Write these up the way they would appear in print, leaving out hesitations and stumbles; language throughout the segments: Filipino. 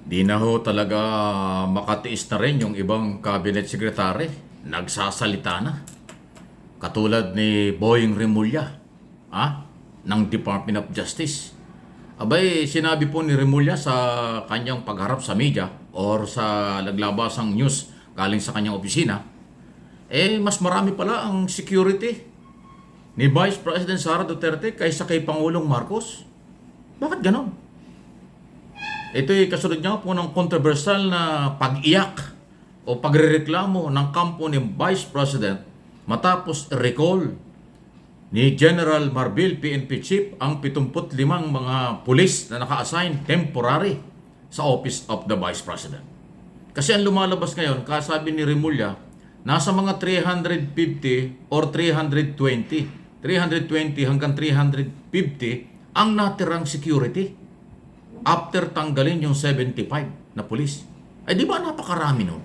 Di na ho talaga makatiis na rin yung ibang cabinet secretary. Nagsasalita na. Katulad ni Boying Remulla, ng Department of Justice. Abay, sinabi po ni Remulla sa kanyang pagharap sa media or sa naglabasang news galing sa kanyang opisina, mas marami pala ang security ni Vice President Sara Duterte kaysa kay Pangulong Marcos. Bakit ganon? Ito'y kasunod niya po ng kontrobersyal na pag-iyak o pagrereklamo ng kampo ni Vice President matapos recall ni General Marbil PNP Chief ang 75 mga pulis na naka-assign temporary sa Office of the Vice President. Kasi ang lumalabas ngayon, kasabi ni Remulla, nasa mga 350 or 320 hanggang 350 ang natirang security after tanggalin yung 75 na pulis. Ay di ba napakarami nun?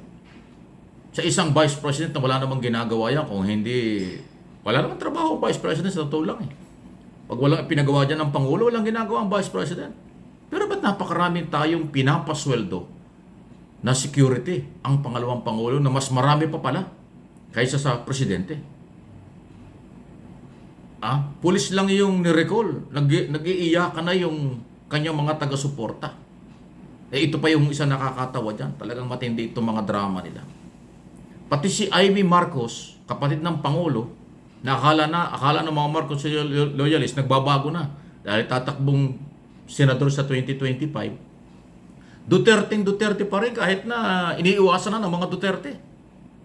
Sa isang Vice President na wala namang ginagawa yan, kung hindi, wala namang trabaho ang Vice President, sa totoo lang eh. Pag walang pinagawa dyan ng Pangulo, walang ginagawa ang Vice President. Pero ba't napakarami tayong pinapasweldo na security ang pangalawang Pangulo na mas marami pa pala kaysa sa Presidente? Pulis lang yung nirecall. Nag-iiyakan na yung kanyang mga taga-suporta. Ito pa yung isa nakakatawa dyan. Talagang matindi itong mga drama nila. Pati si Amy Marcos, kapatid ng Pangulo, na akala ng mga Marcos loyalists, nagbabago na. Dahil tatakbong senador sa 2025. Duterte pa rin kahit na iniiwasan na ng mga Duterte.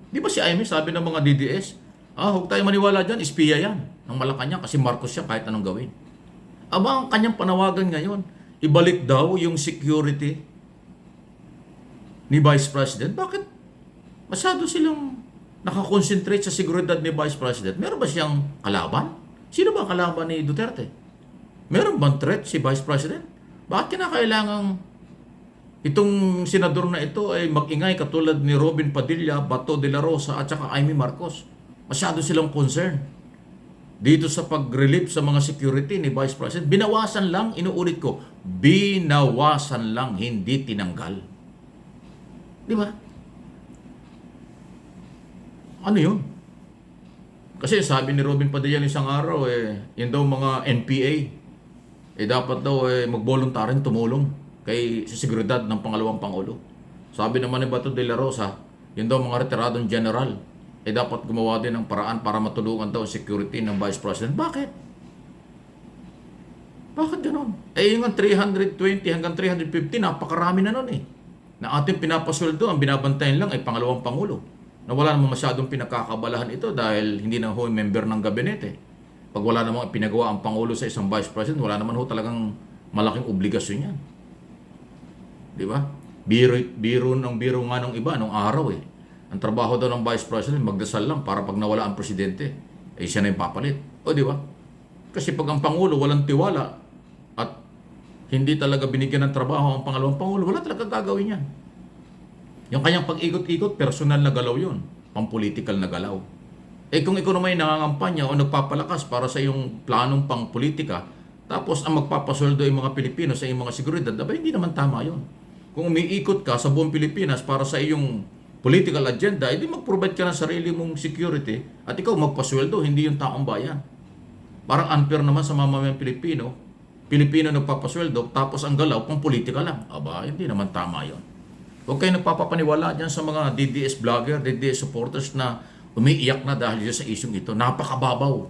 Di ba si Amy sabi ng mga DDS, huwag tayo maniwala dyan, espiya yan ng Malacanang kasi Marcos siya kahit anong gawin. Ang kanyang panawagan ngayon, ibalik daw yung security ni Vice President. Bakit? Masyado silang nakakonsentrate sa seguridad ni Vice President. Meron ba siyang kalaban? Sino ba ang kalaban ni Duterte? Meron bang threat si Vice President? Bakit kinakailangang itong senador na ito ay mag-ingay katulad ni Robin Padilla, Bato de la Rosa at saka Amy Marcos? Masyado silang concern dito sa pag-relieve sa mga security ni Vice President. Binawasan lang, inuulit ko, binawasan lang, hindi tinanggal. Di ba? Ano yun? Kasi sabi ni Robin Padilla isang araw, yun daw mga NPA, dapat daw mag-voluntarin tumulong sa seguridad ng pangalawang Pangulo. Sabi naman ni Bato de la Rosa, yun daw mga retiradong general, dapat gumawa din ng paraan para matulungan daw ang security ng Vice President. Bakit? Bakit gano'n? Yung 320 hanggang 350, napakarami na nun na ating pinapasweldo, ang binabantayan lang ay pangalawang Pangulo. Na wala namang masyadong pinakakabalahan ito dahil hindi na ho member ng gabinete. Pag wala namang pinagawa ang Pangulo sa isang Vice President, wala naman ho talagang malaking obligasyon yan. Di ba? Biro nga ng iba nung araw Ang trabaho daw ng Vice President, magdasal lang para pag nawala ang Presidente, siya na yung papalit. O di ba? Kasi pag ang Pangulo walang tiwala at hindi talaga binigyan ng trabaho ang pangalawang Pangulo, wala talaga gagawin yan. Yung kanyang pag-ikot-ikot, personal na galaw yun. Pang-political na galaw. Kung ikaw naman nangangampanya o nagpapalakas para sa iyong planong pang-politika, tapos ang magpapasweldo ay mga Pilipino sa iyong mga seguridad, hindi naman tama yun. Kung umiikot ka sa buong Pilipinas para sa iyong political agenda, edi mag-provide ka ng sarili mong security at ikaw magpasweldo, hindi yung taong bayan. Parang unfair naman sa mamamayang Pilipino. Pilipino nagpapasweldo, tapos ang galaw pang politika lang. Hindi naman tama yun. Huwag kayo nagpapapaniwala dyan sa mga DDS vlogger, DDS supporters na umiiyak na dahil sa isyong ito. Napakababaw.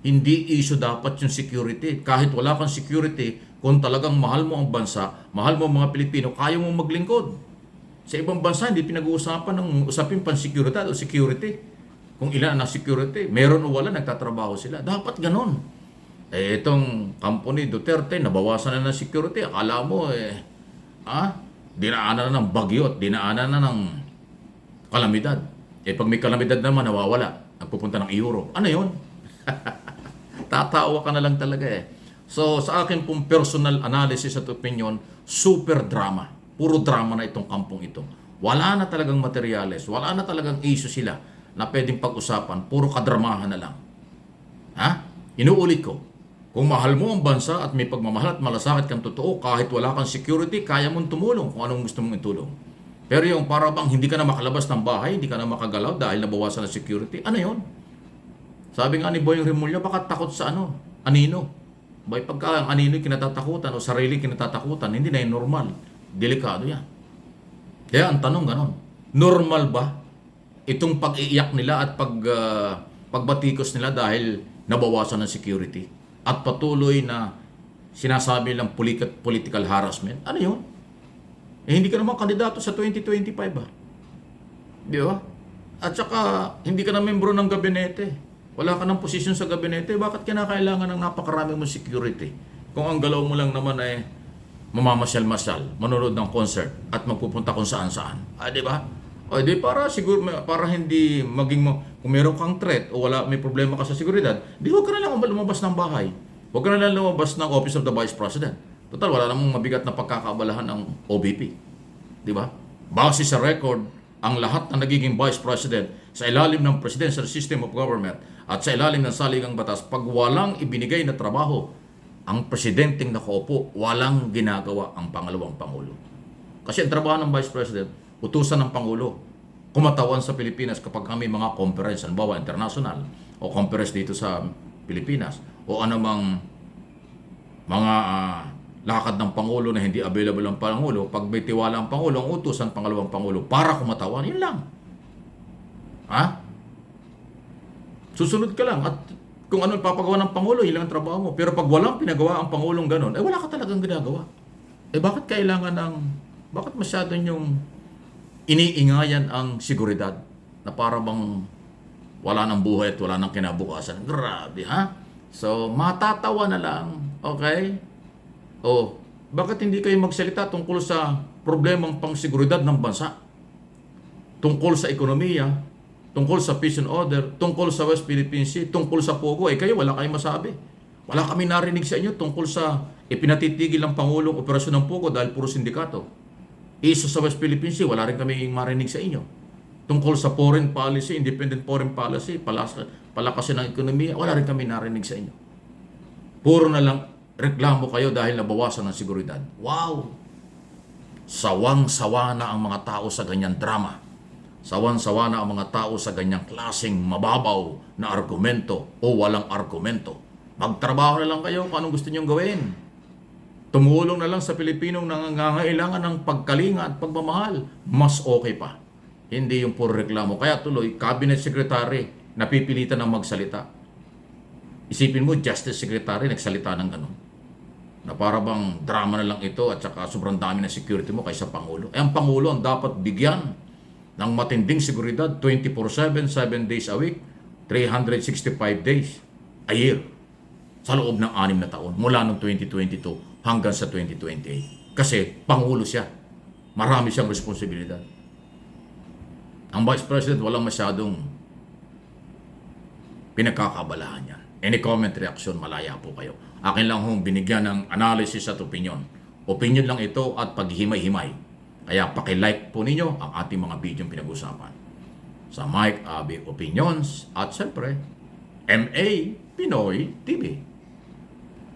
Hindi issue dapat yung security. Kahit wala kang security, kung talagang mahal mo ang bansa, mahal mo ang mga Pilipino, kaya mo maglingkod. Sa ibang bansa, hindi pinag-uusapan ng usapin pan-seguridad o security. Kung ilan ang security, meron o wala, nagtatrabaho sila. Dapat ganon. Itong kampo ni Duterte, nabawasan na ng security. Akala mo, dinaanan na ng bagyo at dinaanan na ng kalamidad. Pag may kalamidad naman, nawawala. Nagpupunta ng Europe. Ano yun? Tatawa ka na lang talaga So, sa akin pong personal analysis at opinion, super drama. Puro drama na itong kampong ito. Wala na talagang materyales. Wala na talagang issue sila na pwedeng pag-usapan. Puro kadramahan na lang. Inuulit ko. Kung mahal mo ang bansa at may pagmamahal at malasakit kang totoo, kahit wala kang security, kaya mong tumulong kung anong gusto mong itulong. Pero yung para bang hindi ka na makalabas ng bahay, hindi ka na makagalaw dahil nabawasan ng security, ano yon? Sabi nga ni Boyong Rimulya, baka takot sa anino. Bay pagka ang anino kinatatakutan o sarili kinatatakutan, hindi na yung normal. Delikado yan. Kaya ang tanong ganon, normal ba itong pag-iiyak nila at pagbatikos nila dahil nabawasan ng security? At patuloy na sinasabi lang political harassment. Ano yun? Eh, hindi ka naman kandidato sa 2025 ba? Di ba? At saka, hindi ka na membro ng gabinete. Wala ka ng posisyon sa gabinete. Bakit kinakailangan ng napakaraming mong security? Kung ang galaw mo lang naman ay mamamasyal-masyal, manonood ng concert, at magpupunta kung saan-saan. Di ba? O di para siguro para hindi maging kung meron kang threat o may problema ka sa seguridad, di huwag ka na lang lumabas ng bahay. Huwag ka na lang lumabas ng Office of the Vice President. Total, wala namang mabigat na pagkakaabalahan ng OVP. Di ba? Base sa record, ang lahat na nagiging Vice President sa ilalim ng Presidential System of Government at sa ilalim ng saligang batas, pag walang ibinigay na trabaho, ang presidenteng nakaupo, walang ginagawa ang pangalawang Pangulo. Kasi ang trabaho ng Vice President, utusan ng Pangulo, kumatawan sa Pilipinas kapag kami mga conference, halimbawa international, o conference dito sa Pilipinas, o anumang mga lakad ng Pangulo na hindi available ang Pangulo, pag may tiwala ang Pangulo, ang utusan pangalawang Pangulo para kumatawan, yun lang. Ha? Susunod ka lang at kung ano ipapagawa ng Pangulo, yun lang ang trabaho mo. Pero pag walang pinagawa ang Pangulong ganon, wala ka talagang ginagawa. Bakit kailangan bakit masyado yung iniingayan ang seguridad na para bang wala ng buhay at wala ng kinabukasan? Grabe, ha? So, matatawa na lang, okay? Bakit hindi kayo magsalita tungkol sa problemang pangseguridad ng bansa? Tungkol sa ekonomiya, tungkol sa peace and order, tungkol sa West Philippine Sea, tungkol sa Pogo, kayo wala kayong masabi. Wala kami narinig sa inyo tungkol sa ipinatitigil ng Pangulong operasyon ng Pogo dahil puro sindikato. Iso sa West Philippine Sea, wala rin kami marinig sa inyo. Tungkol sa foreign policy, independent foreign policy, palakasin ng ekonomiya, wala rin kami narinig sa inyo. Puro na lang reklamo kayo dahil nabawasan ng seguridad. Wow! Sawang-sawa na ang mga tao sa ganyang drama. Sawang-sawa na ang mga tao sa ganyang klaseng mababaw na argumento o walang argumento. Magtrabaho na lang kayo kung anong gusto niyong gawin. Tumulong na lang sa Pilipinong nangangailangan ng pagkalinga at pagmamahal. Mas okay pa. Hindi yung puro reklamo. Kaya tuloy, Cabinet Secretary napipilitan ng magsalita. Isipin mo, Justice Secretary nagsalita ng ganun. Na para bang drama na lang ito at saka sobrang dami na security mo kaysa Pangulo. Ang Pangulo ang dapat bigyan ng matinding seguridad 24/7, 7 days a week, 365 days a year sa loob ng 6 na taon mula noong 2022 hanggang sa 2028. Kasi Pangulo siya. Marami siyang responsibilidad. Ang Vice President walang masyadong pinagkakabalahan yan. Any comment, reaction, malaya po kayo. Akin lang hong binigyan ng analysis at opinion. Opinion lang ito at paghihimay-himay. Kaya paki-like po ninyo ang ating mga video pinag-usapan. Sa Mike Abe Opinions at siyempre, MA Pinoy TV.